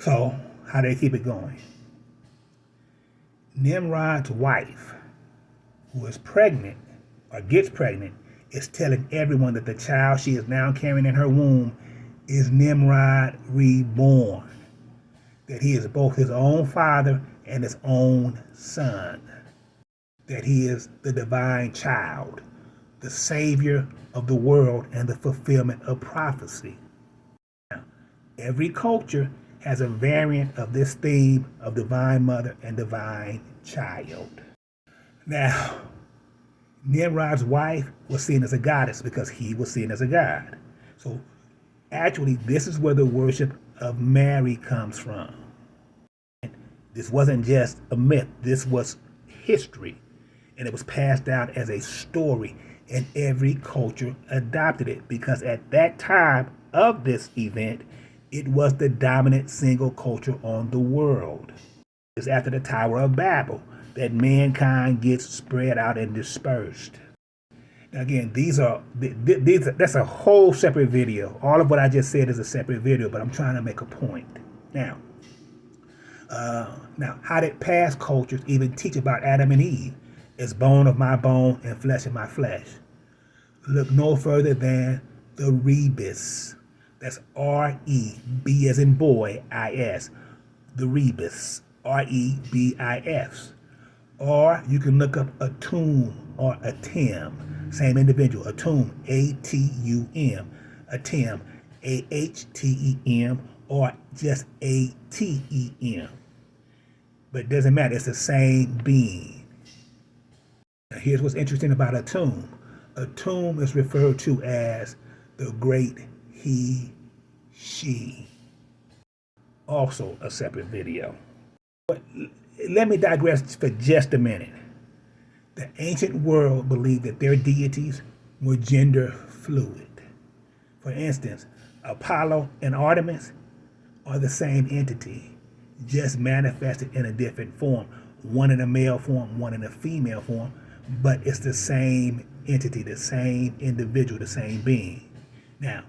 So how do they keep it going? Nimrod's wife, who is pregnant or gets pregnant, is telling everyone that the child she is now carrying in her womb is Nimrod reborn, that he is both his own father and his own son, that he is the divine child, the savior of the world and the fulfillment of prophecy. Now, every culture has a variant of this theme of divine mother and divine child. Now, Nimrod's wife was seen as a goddess because he was seen as a god. So actually, this is where the worship of Mary comes from. This wasn't just a myth, this was history. And it was passed down as a story, and every culture adopted it because at that time of this event, it was the dominant single culture on the world. It's after the Tower of Babel that mankind gets spread out and dispersed. Now again, that's a whole separate video. All of what I just said is a separate video, but I'm trying to make a point. Now, how did past cultures even teach about Adam and Eve? It's bone of my bone and flesh of my flesh. Look no further than the rebus. That's R-E-B as in boy, I-S. The rebus, R-E-B-I-S. Or you can look up a tomb or a Tim. Same individual, a tomb, A-T-U-M. A Tim, A-H-T-E-M, or just A-T-E-M. But it doesn't matter, it's the same being. Now here's what's interesting about a tomb. A tomb is referred to as the great he, she. Also a separate video. But let me digress for just a minute. The ancient world believed that their deities were gender fluid. For instance, Apollo and Artemis are the same entity, just manifested in a different form. One in a male form, one in a female form, but it's the same entity, the same individual, the same being. Now,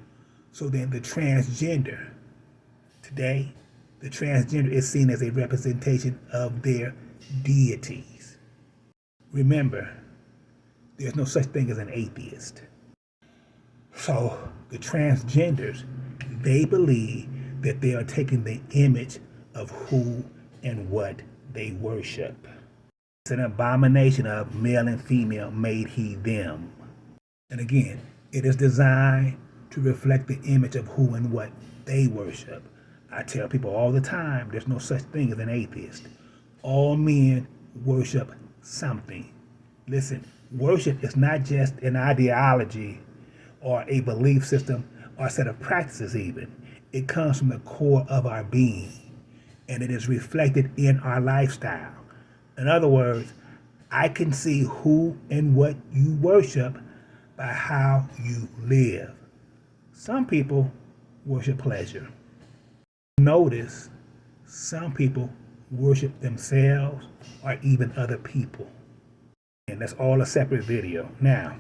so then the transgender, today, the transgender is seen as a representation of their deities. Remember, there's no such thing as an atheist. So the transgenders, they believe that they are taking the image of who and what they worship. It's an abomination of male and female made he, them. And again, it is designed to reflect the image of who and what they worship. I tell people all the time, there's no such thing as an atheist. All men worship something. Listen, worship is not just an ideology or a belief system or a set of practices even. It comes from the core of our being, and it is reflected in our lifestyle. In other words, I can see who and what you worship by how you live. Some people worship pleasure. Notice some people worship themselves or even other people. And that's all a separate video. Now,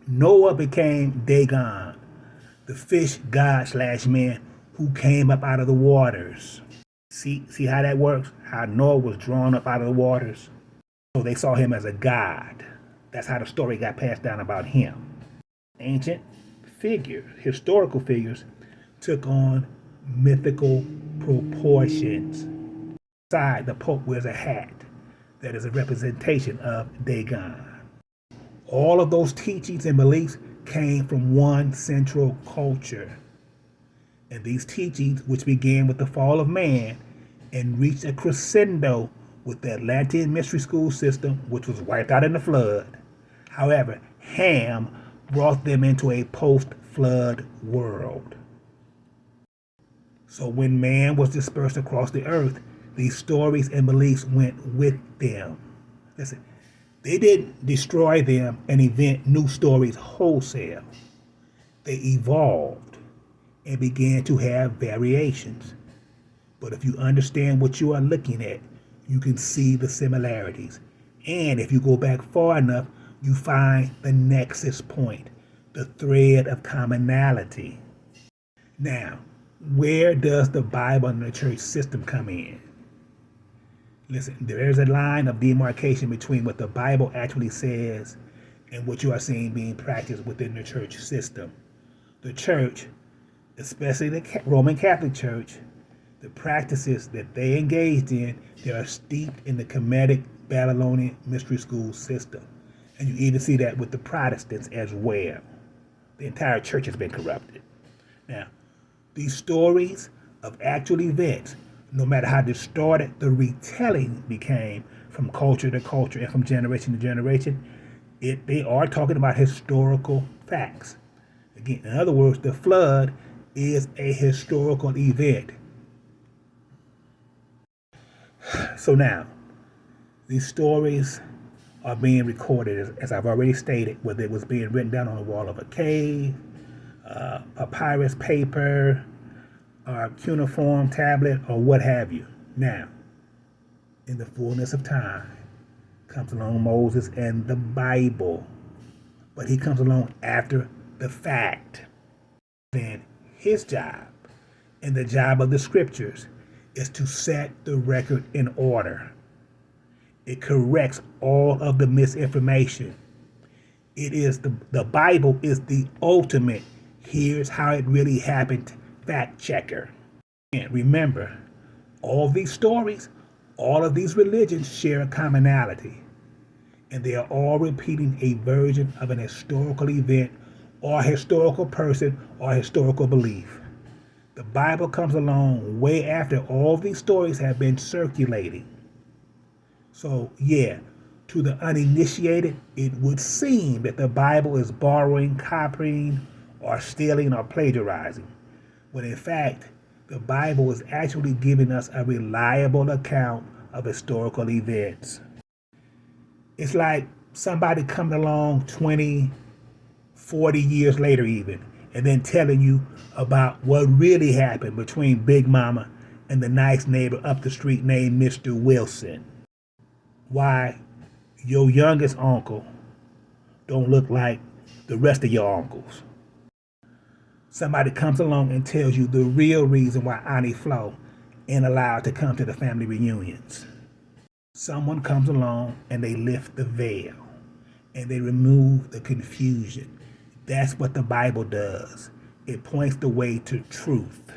Noah became Dagon, the fish god / man who came up out of the waters. See how that works? How Noah was drawn up out of the waters? So they saw him as a god. That's how the story got passed down about him. Ancient figures, historical figures, took on mythical proportions. Inside, the Pope wears a hat that is a representation of Dagon. All of those teachings and beliefs came from one central culture. And these teachings, which began with the fall of man and reached a crescendo with the Atlantean mystery school system, which was wiped out in the flood. However, Ham brought them into a post-flood world. So when man was dispersed across the earth, these stories and beliefs went with them. Listen, they didn't destroy them and invent new stories wholesale. They evolved and began to have variations. But if you understand what you are looking at, you can see the similarities. And if you go back far enough, you find the nexus point, the thread of commonality. Now, Where does the Bible and the church system come in? Listen, there is a line of demarcation between what the Bible actually says and what you are seeing being practiced within the church system. The church, especially the Roman Catholic Church, the practices that they engaged in, they are steeped in the Kemetic Babylonian mystery school system. And you even see that with the Protestants as well. The entire church has been corrupted. Now, these stories of actual events, no matter how distorted the retelling became from culture to culture and from generation to generation, they are talking about historical facts. Again, in other words, the flood is a historical event. So now, these stories are being recorded, as I've already stated, whether it was being written down on the wall of a cave, papyrus paper, or cuneiform tablet, or what have you. Now, in the fullness of time, comes along Moses and the Bible, but he comes along after the fact. Then his job and the job of the scriptures is to set the record in order. It corrects all of the misinformation. It is the Bible is the ultimate, here's how it really happened, fact checker. And remember, all these stories, all of these religions share a commonality. And they are all repeating a version of an historical event or a historical person or a historical belief. The Bible comes along way after all these stories have been circulating. So, yeah, to the uninitiated, it would seem that the Bible is borrowing, copying, or stealing or plagiarizing, when in fact, the Bible is actually giving us a reliable account of historical events. It's like somebody coming along 20, 40 years later even, and then telling you about what really happened between Big Mama and the nice neighbor up the street named Mr. Wilson. Why your youngest uncle don't look like the rest of your uncles. Somebody comes along and tells you the real reason why Auntie Flo ain't allowed to come to the family reunions. Someone comes along and they lift the veil and they remove the confusion. That's what the Bible does. It points the way to truth.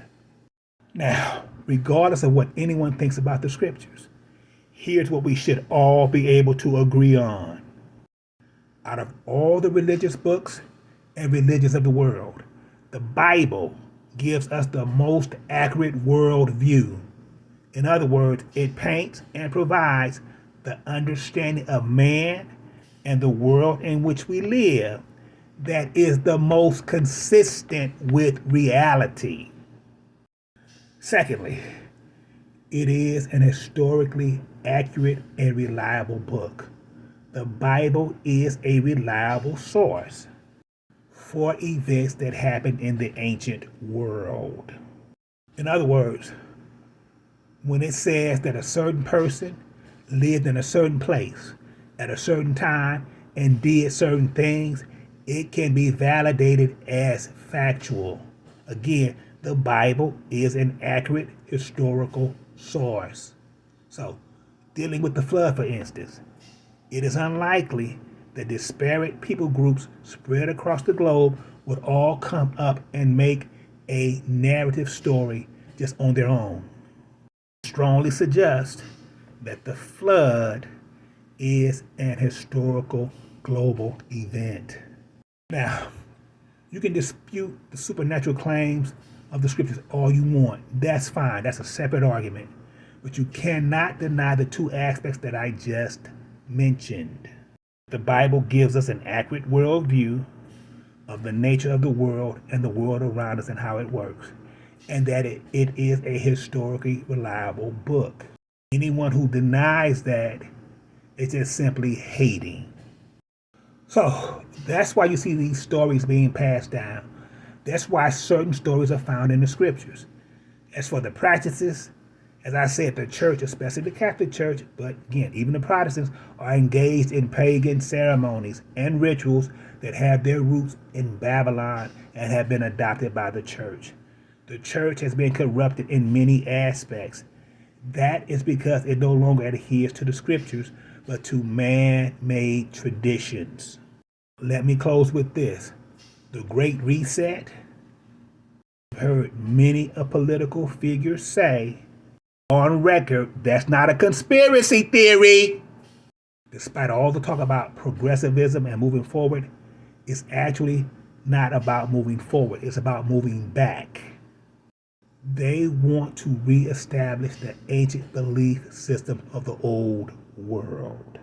Now, regardless of what anyone thinks about the scriptures, here's what we should all be able to agree on. Out of all the religious books and religions of the world, the Bible gives us the most accurate world view. In other words, it paints and provides the understanding of man and the world in which we live that is the most consistent with reality. Secondly, it is an historically accurate and reliable book. The Bible is a reliable source for events that happened in the ancient world. In other words, when it says that a certain person lived in a certain place at a certain time and did certain things, it can be validated as factual. Again, the Bible is an accurate historical source. So, dealing with the flood, for instance, it is unlikely that disparate people groups spread across the globe would all come up and make a narrative story just on their own. Strongly suggest that the flood is an historical global event. Now, you can dispute the supernatural claims of the scriptures all you want. That's fine. That's a separate argument. But you cannot deny the two aspects that I just mentioned. The Bible gives us an accurate worldview of the nature of the world and the world around us and how it works, and that it is a historically reliable book. Anyone who denies that is just simply hating. So that's why you see these stories being passed down. That's why certain stories are found in the scriptures. As for the practices, as I said, the church, especially the Catholic Church, but again, even the Protestants, are engaged in pagan ceremonies and rituals that have their roots in Babylon and have been adopted by the church. The church has been corrupted in many aspects. That is because it no longer adheres to the scriptures, but to man-made traditions. Let me close with this. The Great Reset. I've heard many a political figure say, on record, that's not a conspiracy theory. Despite all the talk about progressivism and moving forward, it's actually not about moving forward. It's about moving back. They want to reestablish the ancient belief system of the old world.